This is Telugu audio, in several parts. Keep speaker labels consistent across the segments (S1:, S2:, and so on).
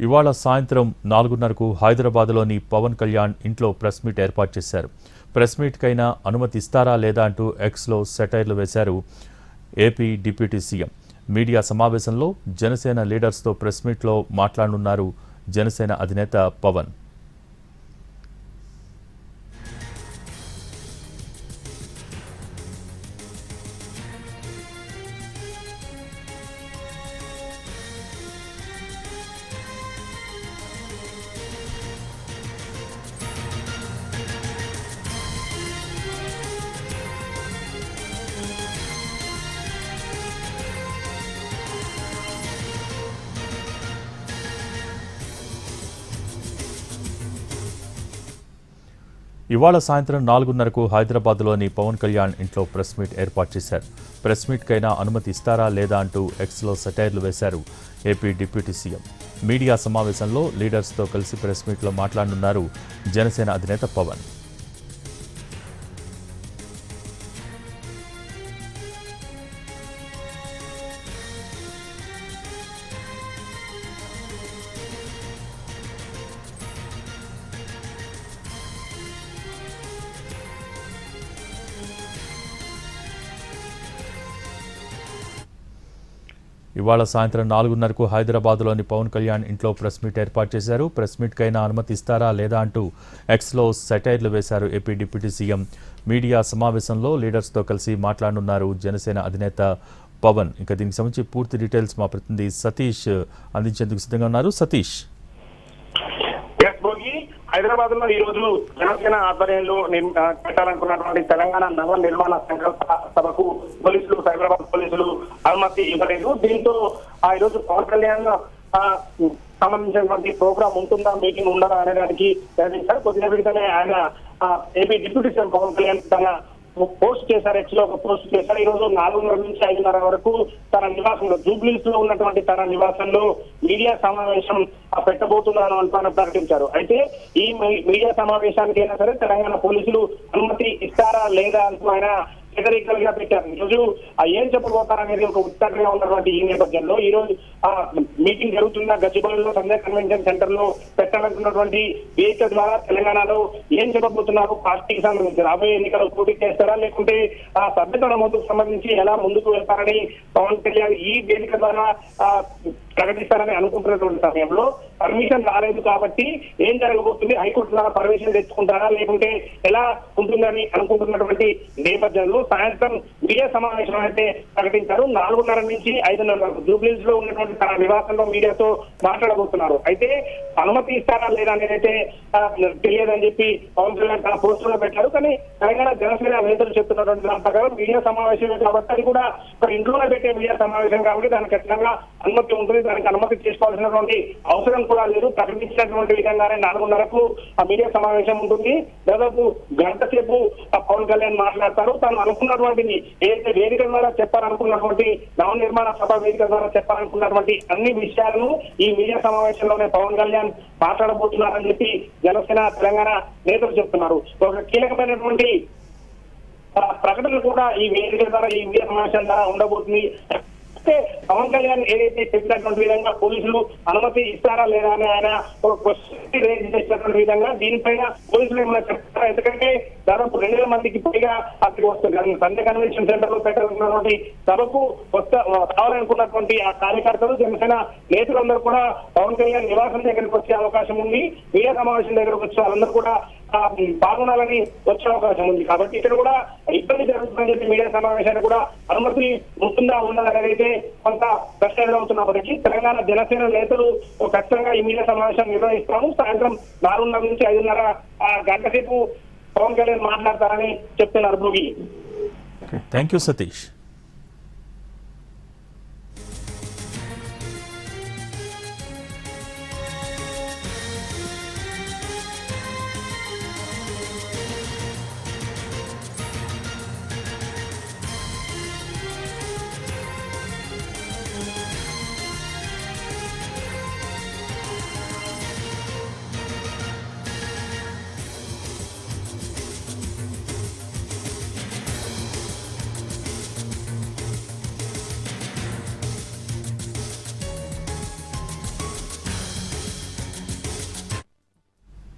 S1: ఇవాళ సాయంత్రం 4:30కు హైదరాబాద్లోని పవన్ కళ్యాణ్ ఇంట్లో ప్రెస్ మీట్ ఏర్పాటు చేశారు. ప్రెస్ మీట్కైనా అనుమతి ఇస్తారా లేదా అంటూ ఎక్స్లో సెటైర్లు వేశారు ఏపీ డిప్యూటీ సీఎం. మీడియా సమావేశంలో జనసేన లీడర్స్తో ప్రెస్ మీట్లో మాట్లాడనున్నారు జనసేన అధినేత పవన్. ఇవాళ సాయంత్రం 4:30కు హైదరాబాద్లోని పవన్ కళ్యాణ్ ఇంట్లో ప్రెస్ మీట్ ఏర్పాటు చేశారు. ప్రెస్ మీట్కైనా అనుమతి ఇస్తారా లేదా అంటూ ఎక్స్లో సెటైర్లు వేశారు ఏపీ డిప్యూటీ సీఎం. మీడియా సమావేశంలో లీడర్స్తో కలిసి ప్రెస్ మీట్లో మాట్లాడనున్నారు జనసేన అధినేత పవన్. ఇవాళ సాయంత్రం 4:30కు హైదరాబాద్లోని పవన్ కళ్యాణ్ ఇంట్లో ప్రెస్ మీట్ ఏర్పాటు చేశారు. ప్రెస్ మీట్కైనా అనుమతి ఇస్తారా లేదా అంటూ ఎక్స్లో సెటైర్లు వేశారు ఏపీ డిప్యూటీ సీఎం. మీడియా సమావేశంలో లీడర్స్తో కలిసి మాట్లాడనున్నారు జనసేన అధినేత పవన్. ఇంకా దీనికి సంబంధించి పూర్తి డీటెయిల్స్ మా ప్రతినిధి సతీష్ అందించేందుకు సిద్ధంగా ఉన్నారు. సతీష్,
S2: హైదరాబాద్ లో ఈ రోజు జనసేన ఆధ్వర్యంలో పెట్టాలనుకున్నటువంటి తెలంగాణ నగర నిర్మాణ సంకల్ప సభకు పోలీసులు, సైబరాబాద్ పోలీసులు అనుమతి ఇవ్వలేదు. దీంతో ఈ రోజు పవన్ కళ్యాణ్ సంబంధించినటువంటి ప్రోగ్రామ్ ఉంటుందా, మీటింగ్ ఉండదా అనే దానికి ప్రయత్నించారు. కొద్దిసేపటితోనే ఆయన AP deputy CM Pawan Kalyan తన పోస్ట్ చేశారు, ఎక్స్ లో ఒక పోస్ట్ చేశారు. ఈ రోజు 4:30 నుంచి 5:30 వరకు తన నివాసంలో, జూబ్లీస్ లో ఉన్నటువంటి తన నివాసంలో మీడియా సమావేశం పెట్టబోతున్నాను అంటూ ప్రకటించారు. అయితే ఈ మీడియా సమావేశానికి అయినా సరే తెలంగాణ పోలీసులు అనుమతి ఇస్తారా లేదా అంటూ ఆయన వ్యతిరేకంగా పెట్టారు. ఈ రోజు ఏం చెప్పబోతారనేది ఒక ఉత్కంఠగా ఉన్నటువంటి ఈ నేపథ్యంలో ఈ రోజు మీటింగ్ జరుగుతున్న గచ్చిబౌలిలో సంజయ్ కన్వెన్షన్ సెంటర్ లో పెట్టాలనుకున్నటువంటి వేదిక ద్వారా తెలంగాణలో ఏం చెప్పబోతున్నారు, పార్టీకి సంబంధించి రాబోయే ఎన్నికలు పోటీ చేస్తారా లేకుంటే సభ్యత నమోదుకు సంబంధించి ఎలా ముందుకు వెళ్తారని పవన్ కళ్యాణ్ ఈ వేదిక ద్వారా ప్రకటిస్తారని అనుకుంటున్నటువంటి సమయంలో పర్మిషన్ రాలేదు కాబట్టి ఏం జరగబోతుంది, హైకోర్టు ద్వారా పర్మిషన్ తెచ్చుకుంటారా లేకుంటే ఎలా ఉంటుందని అనుకుంటున్నటువంటి నేపథ్యంలో సాయంత్రం మీడియా సమావేశం అయితే ప్రకటించారు. 4:30 నుంచి 5:30 వరకు జూబ్లీస్ లో ఉన్నటువంటి తన నివాసంలో మీడియాతో మాట్లాడబోతున్నారు. అయితే అనుమతి ఇస్తారా లేదా అనేది అయితే తెలియదని చెప్పి పవన్ కళ్యాణ్ తన పోస్ట్ లో పెట్టారు. కానీ తెలంగాణ జనసేన నేతలు చెప్తున్నటువంటి దాని ప్రకారం మీడియా సమావేశం కాబట్టి అది కూడా ఇంట్లోనే పెట్టే మీడియా సమావేశం కాబట్టి దానికి ఖచ్చితంగా అనుమతి ఉంటుంది, దానికి అనుమతి చేసుకోవాల్సినటువంటి అవసరం కూడా లేదు. ప్రకటించినటువంటి విధంగానే 4:30కు ఆ మీడియా సమావేశం ఉంటుంది. దాదాపు గంట సేపు పవన్ కళ్యాణ్ మాట్లాడతారు. తాను అనుకున్నటువంటిది ఏదైతే వేదిక ద్వారా చెప్పాలనుకున్నటువంటి నవ నిర్మాణ సభ వేదిక ద్వారా చెప్పాలనుకున్నటువంటి అన్ని విషయాలను ఈ మీడియా సమావేశంలోనే పవన్ కళ్యాణ్ మాట్లాడబోతున్నారని చెప్పి జనసేన తెలంగాణ నేతలు చెప్తున్నారు. ఒక కీలకమైనటువంటి ప్రకటన కూడా ఈ వేదిక ద్వారా, ఈ మీడియా సమావేశం ద్వారా ఉండబోతుంది. అయితే పవన్ కళ్యాణ్ ఏదైతే చెప్పినటువంటి విధంగా పోలీసులు అనుమతి ఇస్తారా లేదా అని ఆయన ఒక క్వశ్చన్ రేజ్ చేసినటువంటి విధంగా దీనిపైన పోలీసులు ఏమైనా చెప్తారా? ఎందుకంటే దాదాపు 2,000 మందికి పైగా అక్కడికి వస్తుంది. సంజయ్ కన్వెన్షన్ సెంటర్ లో పెట్టాలనుకున్నటువంటి సభకు రావాలనుకున్నటువంటి ఆ కార్యకర్తలు, జనసేన నేతలందరూ కూడా పవన్ కళ్యాణ్ నివాసం దగ్గరికి వచ్చే అవకాశం ఉంది. మీడియా సమావేశం దగ్గరకు వచ్చే వాళ్ళందరూ కూడా పాల్గొనాలని వచ్చే అవకాశం ఉంది. కాబట్టి ఇక్కడ కూడా ఇబ్బంది జరుగుతుందని చెప్పి మీడియా సమావేశానికి కూడా అనుమతి ఉంటుందా ఉండదా అనేది కొంత ప్రశ్న ఎదురవుతున్నప్పటికీ తెలంగాణ జనసేన నేతలు ఖచ్చితంగా ఈ మీడియా సమావేశం నిర్వహిస్తాము. సాయంత్రం 4:30 నుంచి 5:30 గంట సేపు పవన్ కళ్యాణ్ మాట్లాడతారని చెప్తున్నారు. Bhogi,
S1: thank you Satish.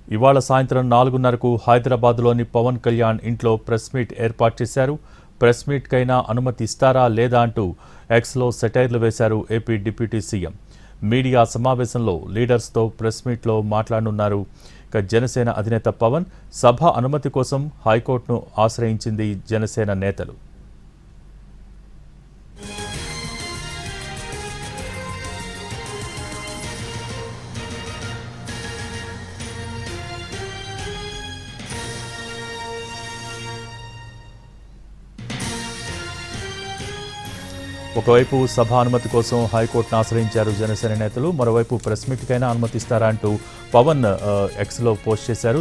S1: ఇవాళ సాయంత్రం 4:30కు హైదరాబాద్లోని పవన్ కళ్యాణ్ ఇంట్లో ప్రెస్ మీట్ ఏర్పాటు చేశారు. ప్రెస్ మీట్కైనా అనుమతి ఇస్తారా లేదా అంటూ ఎక్స్లో సెటైర్లు వేశారు ఏపీ డిప్యూటీ సీఎం. మీడియా సమావేశంలో లీడర్స్తో ప్రెస్ మీట్లో మాట్లాడనున్నారు. ఇక జనసేన అధినేత పవన్ సభ అనుమతి కోసం హైకోర్టును ఆశ్రయించింది జనసేన నేతలు. ఒకవైపు సభ అనుమతి కోసం హైకోర్టును ఆశ్రయించారు జనసేన నేతలు, మరోవైపు ప్రెస్ మీట్కైనా అనుమతిస్తారా అంటూ పవన్ ఎక్స్లో పోస్ట్ చేశారు.